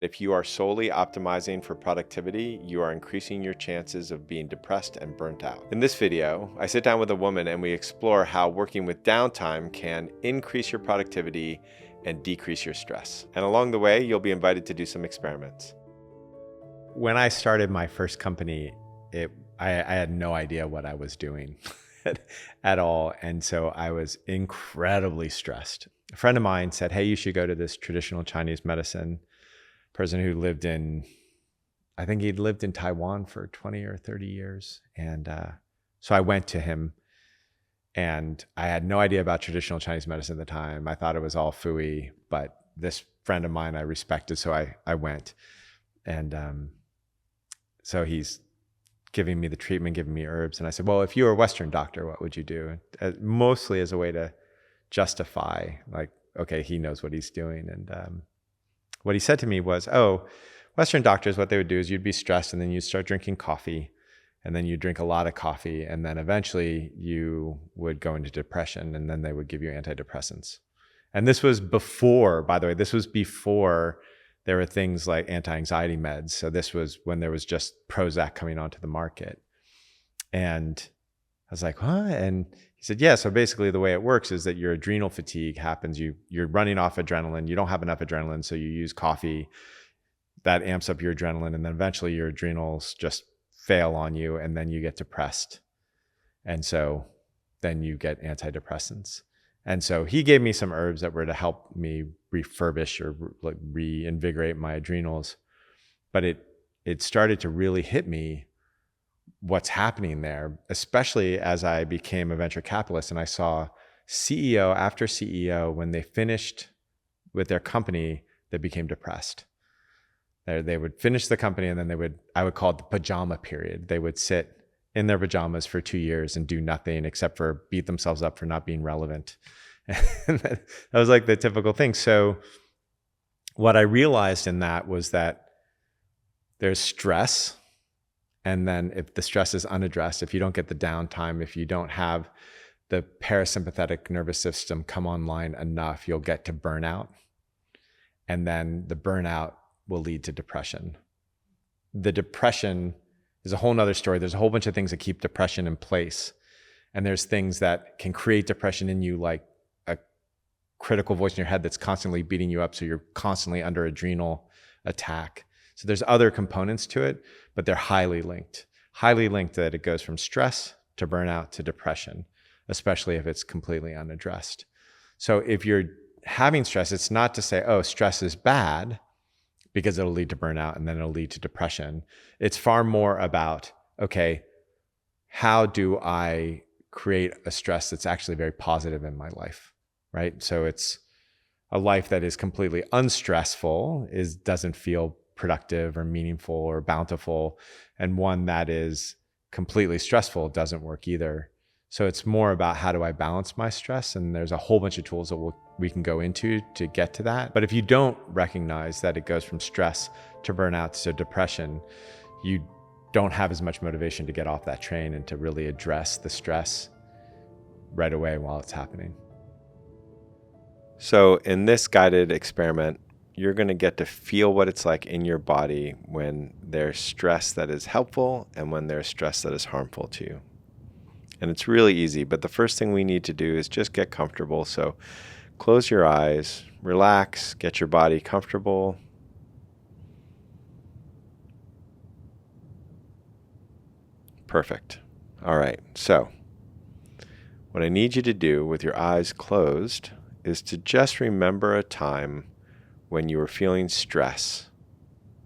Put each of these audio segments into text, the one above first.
If you are solely optimizing for productivity, you are increasing your chances of being depressed and burnt out. In this video, I sit down with a woman and we explore how working with downtime can increase your productivity and decrease your stress. And along the way, you'll be invited to do some experiments. When I started my first company, I had no idea what I was doing at all. And so I was incredibly stressed. A friend of mine said, "Hey, you should go to this traditional Chinese medicine." Person who lived in, I think he'd lived in Taiwan for 20 or 30 years. And so I went to him, and I had no idea about traditional Chinese medicine at the time. I thought it was all phooey, but this friend of mine I respected, so I went. And so he's giving me the treatment, giving me herbs. And I said, "Well, if you were a Western doctor, what would you do?" Mostly as a way to justify, like, okay, he knows what he's doing. And what he said to me was, "Oh, Western doctors, what they would do is you'd be stressed and then you'd start drinking coffee, and then you drink a lot of coffee, and then eventually you would go into depression, and then they would give you antidepressants." And this was before, by the way, this was before there were things like anti-anxiety meds. So this was when there was just Prozac coming onto the market. And I was like, "What?" And he said, "Yeah, so basically the way it works is that your adrenal fatigue happens. You're running off adrenaline. You don't have enough adrenaline, so you use coffee. That amps up your adrenaline, and then eventually your adrenals just fail on you, and then you get depressed. And so then you get antidepressants." And so he gave me some herbs that were to help me refurbish or like reinvigorate my adrenals. But it started to really hit me what's happening there, especially as I became a venture capitalist and I saw CEO after CEO, when they finished with their company, they became depressed. They would finish the company, and then I would call it the pajama period. They would sit in their pajamas for 2 years and do nothing except for beat themselves up for not being relevant. And that was like the typical thing. So what I realized in that was that there's stress. And then if the stress is unaddressed, if you don't get the downtime, if you don't have the parasympathetic nervous system come online enough, you'll get to burnout. And then the burnout will lead to depression. The depression is a whole nother story. There's a whole bunch of things that keep depression in place. And there's things that can create depression in you, like a critical voice in your head that's constantly beating you up. So you're constantly under adrenal attack. So there's other components to it, but they're highly linked that it goes from stress to burnout to depression, especially if it's completely unaddressed. So if you're having stress, it's not to say, oh, stress is bad, because it'll lead to burnout and then it'll lead to depression. It's far more about, okay, how do I create a stress that's actually very positive in my life, right? So it's a life that is completely unstressful, doesn't feel productive or meaningful or bountiful, and one that is completely stressful doesn't work either. So it's more about, how do I balance my stress? And there's a whole bunch of tools that we can go into to get to that. But if you don't recognize that it goes from stress to burnout to depression, you don't have as much motivation to get off that train and to really address the stress right away while it's happening. So in this guided experiment, you're going to get to feel what it's like in your body when there's stress that is helpful and when there's stress that is harmful to you. And it's really easy, but the first thing we need to do is just get comfortable. So close your eyes, relax, get your body comfortable. Perfect. All right. So what I need you to do with your eyes closed is to just remember a time when you were feeling stress,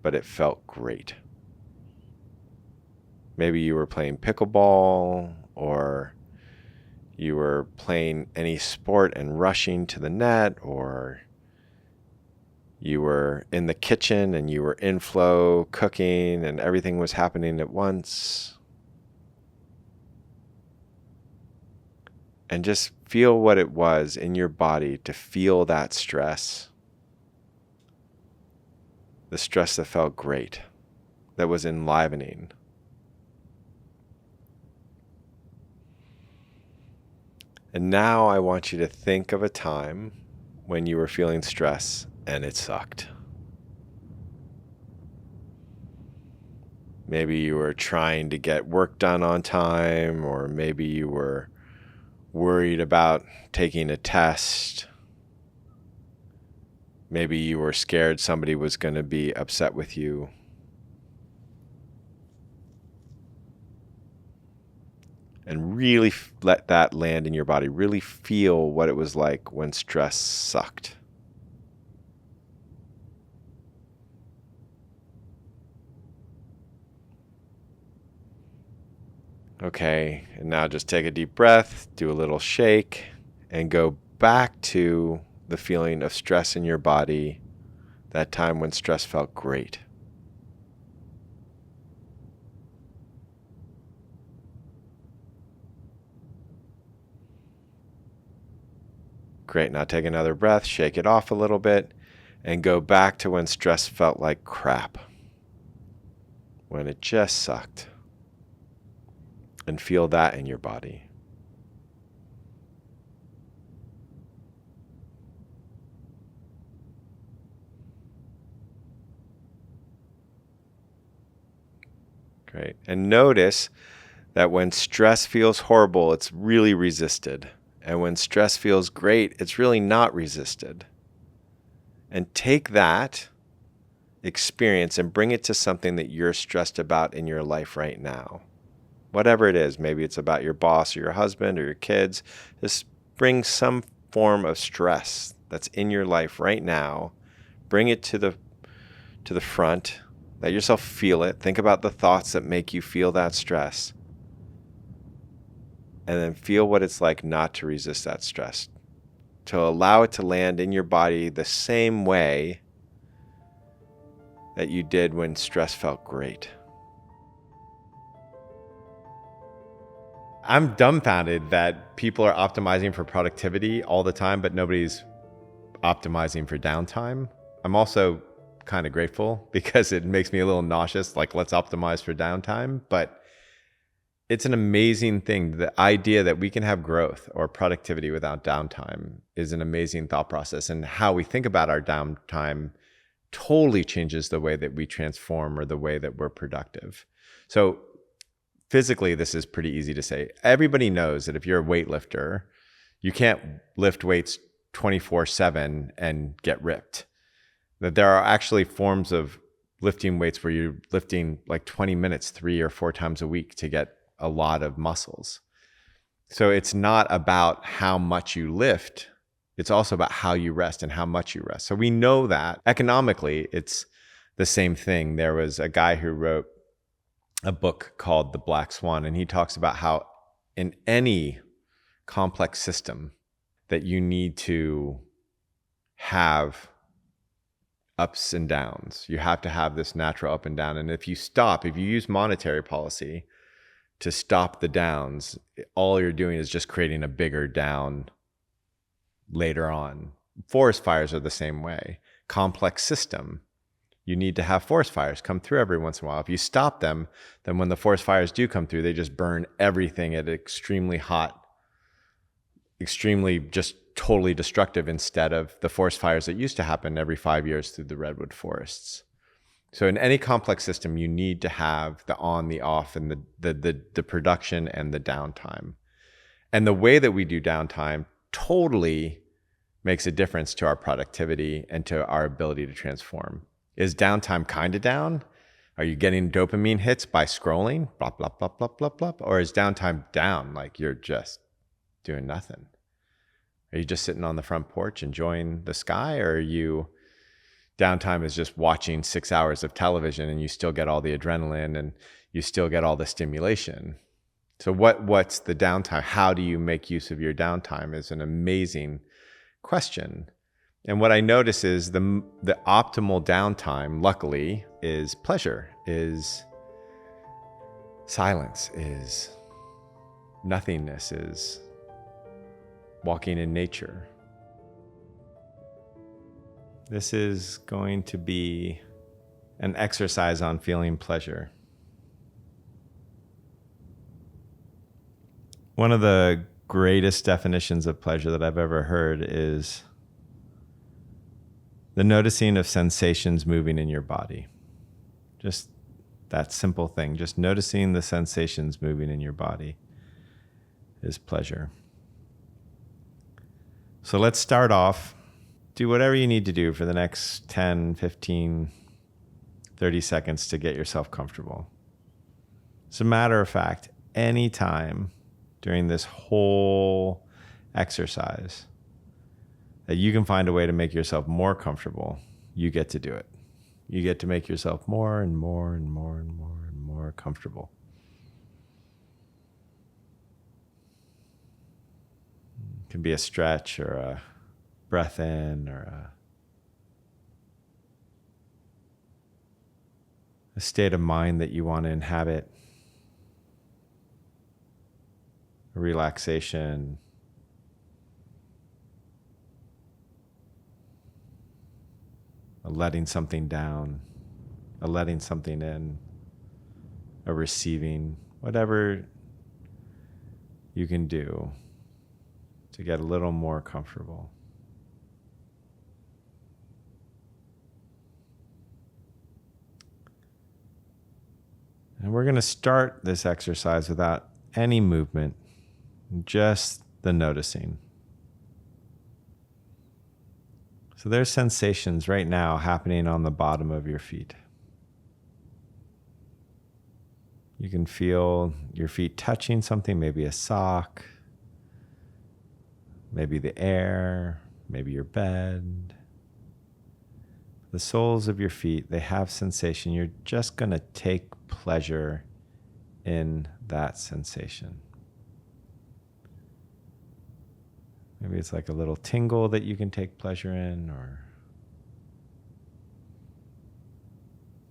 but it felt great. Maybe you were playing pickleball, or you were playing any sport and rushing to the net, or you were in the kitchen and you were in flow cooking and everything was happening at once. And just feel what it was in your body to feel that stress. The stress that felt great, that was enlivening. And now I want you to think of a time when you were feeling stress and it sucked. Maybe you were trying to get work done on time, or maybe you were worried about taking a test. Maybe you were scared somebody was going to be upset with you. And really let that land in your body. Really feel what it was like when stress sucked. Okay, and now just take a deep breath, do a little shake, and go back to the feeling of stress in your body, that time when stress felt great. Great, now take another breath, shake it off a little bit, and go back to when stress felt like crap, when it just sucked. And feel that in your body. Great. And notice that when stress feels horrible, it's really resisted. And when stress feels great, it's really not resisted. And take that experience and bring it to something that you're stressed about in your life right now. Whatever it is, maybe it's about your boss or your husband or your kids, just bring some form of stress that's in your life right now. Bring it to the front. Let yourself feel it. Think about the thoughts that make you feel that stress. And then feel what it's like not to resist that stress. To allow it to land in your body the same way that you did when stress felt great. I'm dumbfounded that people are optimizing for productivity all the time, but nobody's optimizing for downtime. I'm also kind of grateful because it makes me a little nauseous, like let's optimize for downtime. But it's an amazing thing. The idea that we can have growth or productivity without downtime is an amazing thought process. And how we think about our downtime totally changes the way that we transform or the way that we're productive. So physically, this is pretty easy to say. Everybody knows that if you're a weightlifter, you can't lift weights 24/7 and get ripped. That there are actually forms of lifting weights where you're lifting like 20 minutes 3 or 4 times a week to get a lot of muscles. So it's not about how much you lift. It's also about how you rest and how much you rest. So we know that economically, it's the same thing. There was a guy who wrote a book called The Black Swan, and he talks about how in any complex system that you need to have ups and downs. You have to have this natural up and down. And if you use monetary policy to stop the downs, all you're doing is just creating a bigger down later on. Forest fires are the same way. Complex system. You need to have forest fires come through every once in a while. If you stop them, then when the forest fires do come through, they just burn everything at extremely hot, extremely just totally destructive, instead of the forest fires that used to happen every 5 years through the redwood forests. So in any complex system, you need to have the on, the off, and the production and the downtime. And the way that we do downtime totally makes a difference to our productivity and to our ability to transform. Is downtime kind of down? Are you getting dopamine hits by scrolling? Blah, blah, blah, blah, blah, blah. Or is downtime down, like you're just doing nothing? Are you just sitting on the front porch enjoying the sky? Or are you downtime is just watching 6 hours of television and you still get all the adrenaline and you still get all the stimulation? So what's the downtime? How do you make use of your downtime is an amazing question. And what I notice is the optimal downtime, luckily, is pleasure, is silence, is nothingness, is walking in nature. This is going to be an exercise on feeling pleasure. One of the greatest definitions of pleasure that I've ever heard is the noticing of sensations moving in your body. Just That simple thing, just noticing the sensations moving in your body, is pleasure. So let's start off. Do whatever you need to do for the next 10, 15, 30 seconds to get yourself comfortable. As a matter of fact, anytime during this whole exercise that you can find a way to make yourself more comfortable, you get to do it. You get to make yourself more and more and more and more and more comfortable. It can be a stretch or a breath in or a state of mind that you want to inhabit, a relaxation, a letting something down, a letting something in, a receiving, whatever you can do to get a little more comfortable. And we're going to start this exercise without any movement, just the noticing. So there's sensations right now happening on the bottom of your feet. You can feel your feet touching something, maybe a sock, maybe the air, maybe your bed. The soles of your feet, they have sensation. You're just going to take pleasure in that sensation. Maybe it's like a little tingle that you can take pleasure in, or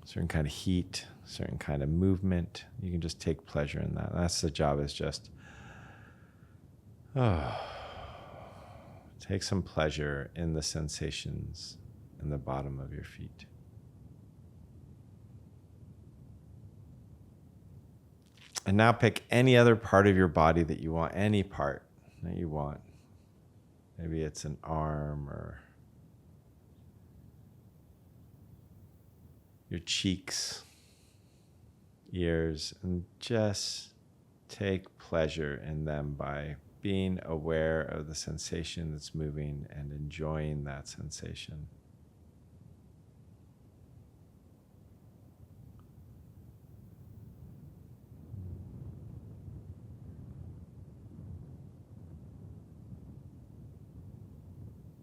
a certain kind of heat, certain kind of movement. You can just take pleasure in that. That's the job, is just take some pleasure in the sensations in the bottom of your feet. And now pick any other part of your body that you want, any part that you want. Maybe it's an arm or your cheeks, ears, and just take pleasure in them by being aware of the sensation that's moving and enjoying that sensation.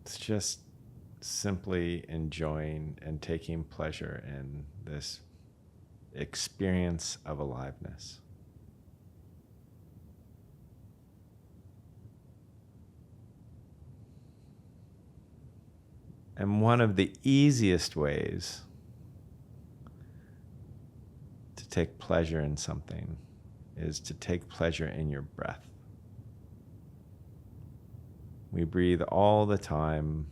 It's just simply enjoying and taking pleasure in this experience of aliveness. And one of the easiest ways to take pleasure in something is to take pleasure in your breath. We breathe all the time,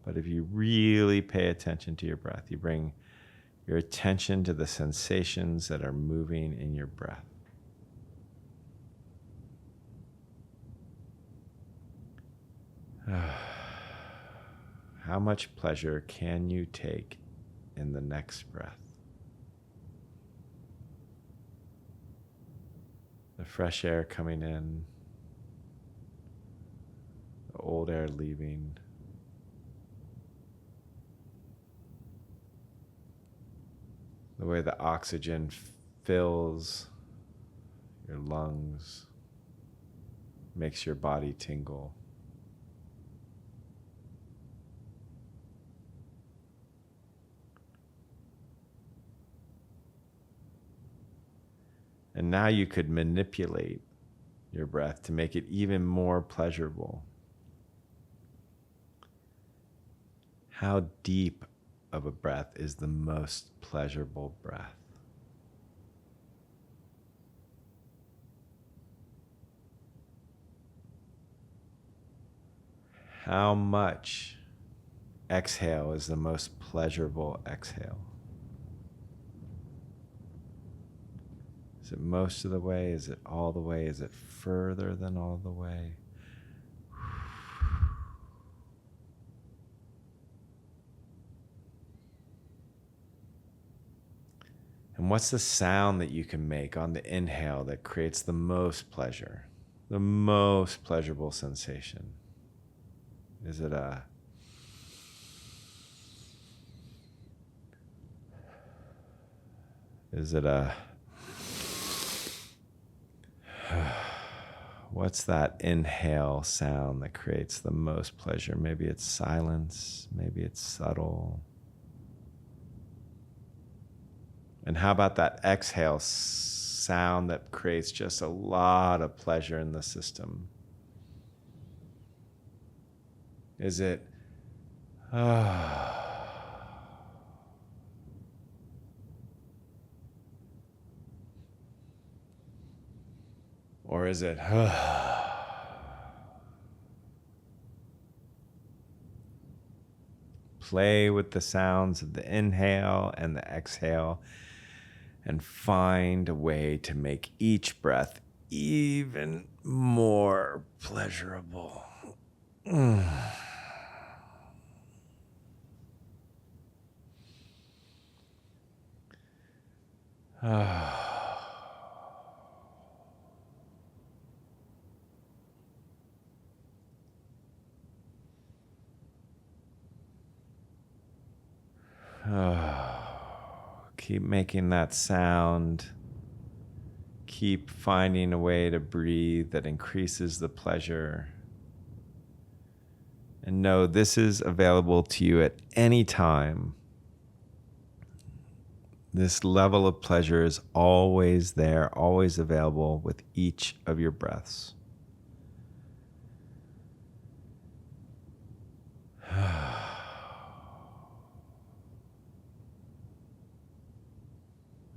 but if you really pay attention to your breath, you bring your attention to the sensations that are moving in your breath. How much pleasure can you take in the next breath? The fresh air coming in, the old air leaving. The way the oxygen fills your lungs, makes your body tingle. And now you could manipulate your breath to make it even more pleasurable. How deep of a breath is the most pleasurable breath? How much exhale is the most pleasurable exhale? Is it most of the way? Is it all the way? Is it further than all the way? And what's the sound that you can make on the inhale that creates the most pleasure, the most pleasurable sensation? Is it a what's that inhale sound that creates the most pleasure? Maybe it's silence, maybe it's subtle. And how about that exhale sound that creates just a lot of pleasure in the system? Is it or is it Play with the sounds of the inhale and the exhale and find a way to make each breath even more pleasurable. Keep making that sound. Keep finding a way to breathe that increases the pleasure. And know this is available to you at any time. This level of pleasure is always there, always available with each of your breaths.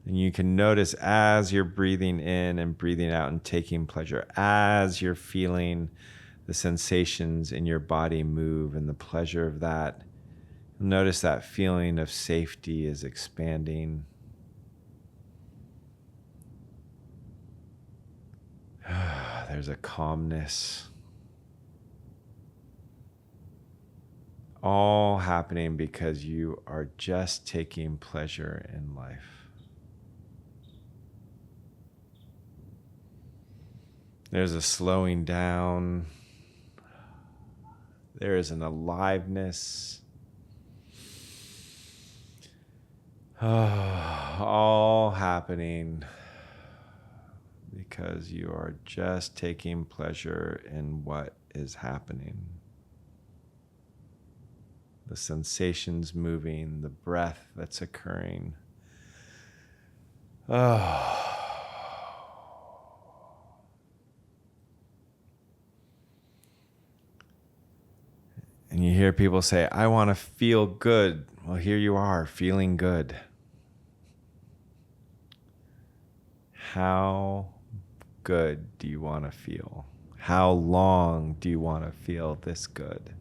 And you can notice as you're breathing in and breathing out and taking pleasure, as you're feeling the sensations in your body move and the pleasure of that, notice that feeling of safety is expanding. There's a calmness. All happening because you are just taking pleasure in life. There's a slowing down. There is an aliveness. All happening because you are just taking pleasure in what is happening. The sensations moving, the breath that's occurring. And you hear people say, I want to feel good. Well, here you are, feeling good. How good do you want to feel? How long do you want to feel this good?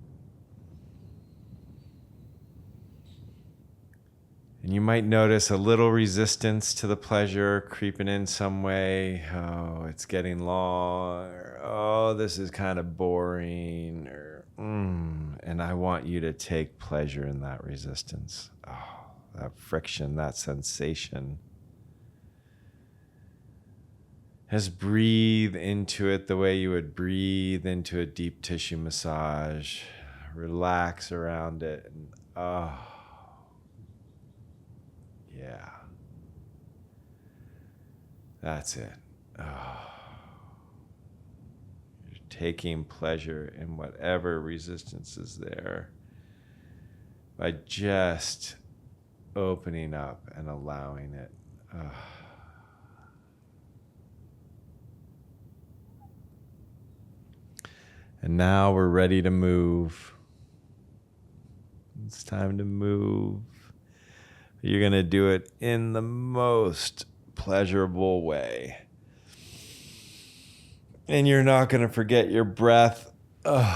And you might notice a little resistance to the pleasure creeping in some way. Oh, it's getting long. Or, oh, this is kind of boring. Or, and I want you to take pleasure in that resistance. Oh, that friction, that sensation. Just breathe into it the way you would breathe into a deep tissue massage. Relax around it. And yeah. That's it. You're taking pleasure in whatever resistance is there by just opening up and allowing it. And now we're ready to move. It's time to move. You're going to do it in the most pleasurable way. And you're not going to forget your breath. And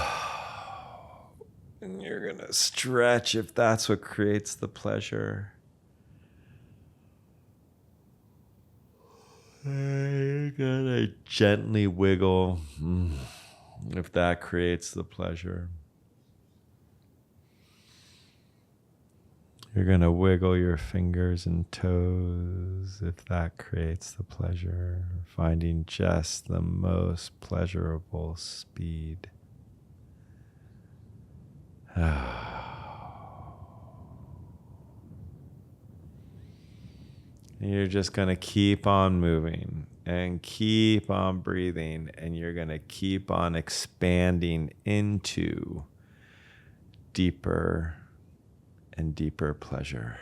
you're going to stretch if that's what creates the pleasure. You're going to gently wiggle if that creates the pleasure. You're going to wiggle your fingers and toes if that creates the pleasure, finding just the most pleasurable speed. You're just going to keep on moving and keep on breathing, and you're going to keep on expanding into deeper and deeper pleasure.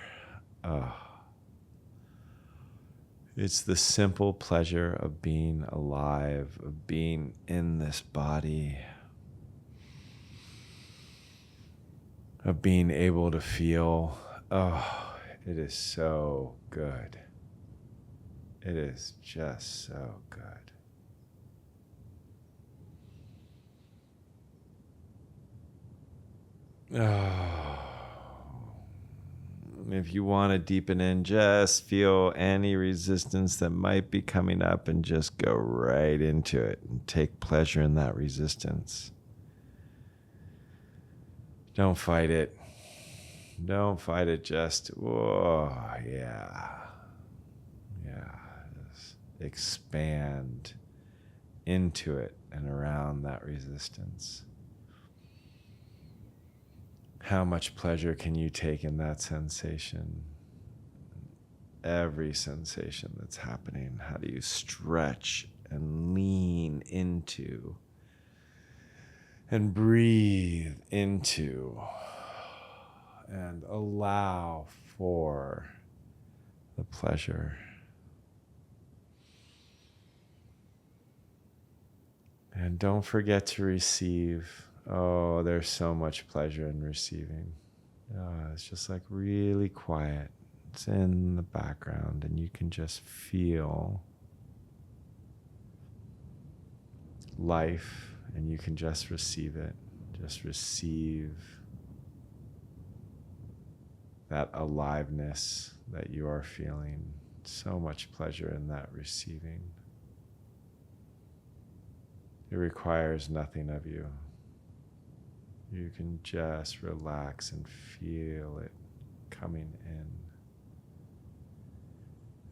It's the simple pleasure of being alive, of being in this body, of being able to feel. It is so good. It is just so good. If you want to deepen in, just feel any resistance that might be coming up and just go right into it and take pleasure in that resistance. Don't fight it. Don't fight it. Just, yeah. Just expand into it and around that resistance. How much pleasure can you take in that sensation? Every sensation that's happening. How do you stretch and lean into and breathe into and allow for the pleasure? And don't forget to receive. Oh, there's so much pleasure in receiving. It's just like really quiet. It's in the background, and you can just feel life, and you can just receive it. Just receive that aliveness that you are feeling. So much pleasure in that receiving. It requires nothing of you. You can just relax and feel it coming in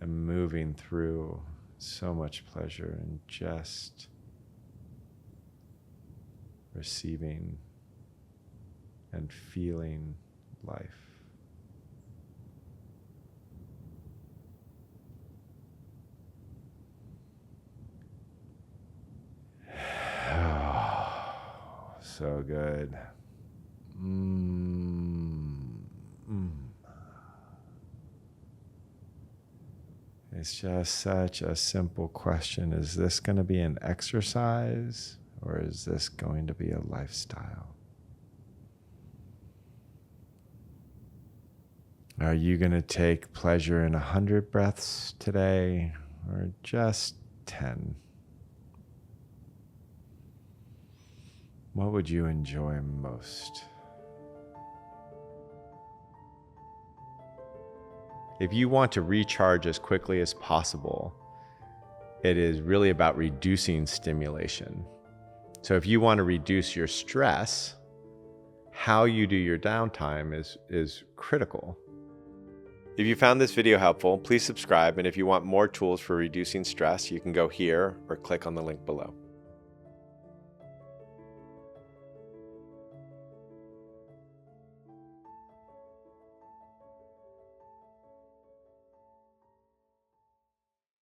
and moving through. So much pleasure in just receiving and feeling life. So good. It's just such a simple question. Is this going to be an exercise, or is this going to be a lifestyle? Are you going to take pleasure in 100 breaths today, or just 10? What would you enjoy most? If you want to recharge as quickly as possible, it is really about reducing stimulation. So if you want to reduce your stress, how you do your downtime is critical. If you found this video helpful, please subscribe. And if you want more tools for reducing stress, you can go here or click on the link below.